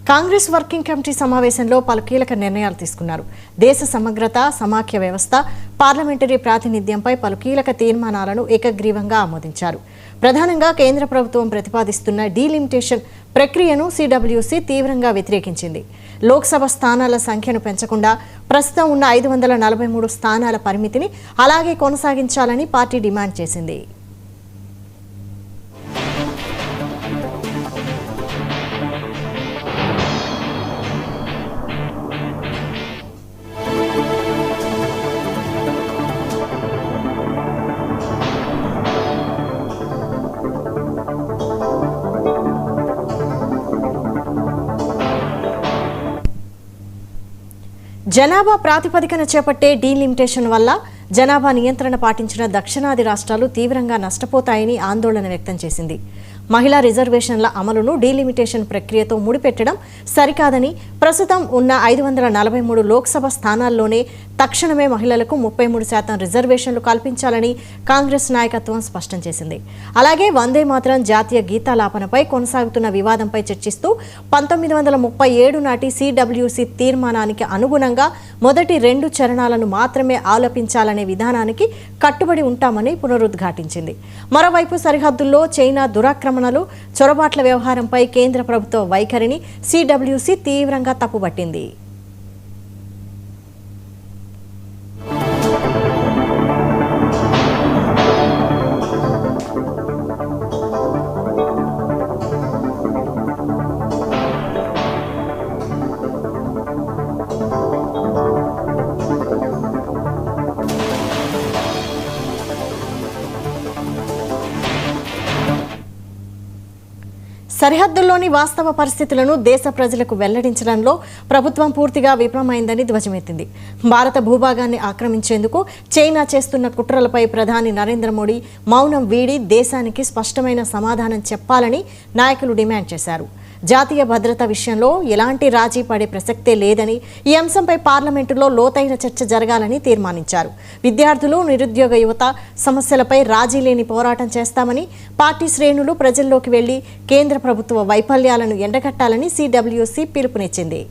Congress working committee సమావేశంలో పలు కీలక నిర్ణయాలు తీసుకున్నారు. దేశ సమగ్రత, సమాఖ్య వ్యవస్థ, పార్లమెంటరీ ప్రాతినిధ్యంపై పలు కీలక తీర్మానాలను ఏకగ్రీవంగా ఆమోదించారు. ప్రధానంగా కేంద్ర ప్రభుత్వం ప్రతిపాదిస్తున్న డీలిమిటేషన్ ప్రక్రియను సిడబ్ల్యూసీ తీవ్రంగా వ్యతిరేకించింది. లోక్సభ స్థానాల సంఖ్యను పెంచకుండా ప్రస్తుతం ఉన్న 543 స్థానాల పరిమితిని అలాగే కొనసాగించాలని పార్టీ డిమాండ్ చేసింది. జనాభా ప్రాతిపదికన చేపట్టే డీలిమిటేషన్ వల్ల జనాభా నియంత్రణ పాటించిన దక్షిణాది రాష్ట్రాలు తీవ్రంగా నష్టపోతాయని ఆందోళన వ్యక్తం చేసింది. మహిళా రిజర్వేషన్ల అమలును డీలిమిటేషన్ ప్రక్రియతో ముడిపెట్టడం సరికాదని, ప్రస్తుతం ఉన్న 543 లోక్సభ స్థానాల్లోనే తక్షణమే మహిళలకు 33% రిజర్వేషన్లు కల్పించాలని కాంగ్రెస్ నాయకత్వం స్పష్టం చేసింది. అలాగే వందే మాతరం జాతీయ గీతాలాపనపై కొనసాగుతున్న వివాదంపై చర్చిస్తూ 1937 నాటి సిడబ్ల్యూసీ తీర్మానానికి అనుగుణంగా మొదటి 2 చరణాలను మాత్రమే ఆలపించాలనే విధానానికి కట్టుబడి ఉంటామని పునరుద్ఘాటించింది. మరోవైపు సరిహద్దుల్లో చైనా దురాక్రమణలు, చొరబాట్ల వ్యవహారంపై కేంద్ర ప్రభుత్వ వైఖరిని సిడబ్ల్యూసీ తీవ్రంగా తప్పుపట్టింది. సరిహద్దుల్లోని వాస్తవ పరిస్థితులను దేశ ప్రజలకు వెల్లడించడంలో ప్రభుత్వం పూర్తిగా విఫలమైందని ధ్వజమెత్తింది. భారత భూభాగాన్ని ఆక్రమించేందుకు చైనా చేస్తున్న కుట్రలపై ప్రధాని నరేంద్ర మోడీ మౌనం వీడి దేశానికి స్పష్టమైన సమాధానం చెప్పాలని నాయకులు డిమాండ్ చేశారు. జాతీయ భద్రత విషయంలో ఎలాంటి రాజీ పడే ప్రసక్తే లేదని, ఈ అంశంపై పార్లమెంటులో లోతైన చర్చ జరగాలని తీర్మానించారు. విద్యార్థులు, నిరుద్యోగ యువత సమస్యలపై రాజీ లేని పోరాటం చేస్తామని, పార్టీ శ్రేణులు ప్రజల్లోకి వెళ్లి కేంద్ర ప్రభుత్వ వైఫల్యాలను ఎండగట్టాలని సిడబ్ల్యూసీ పిలుపునిచ్చింది.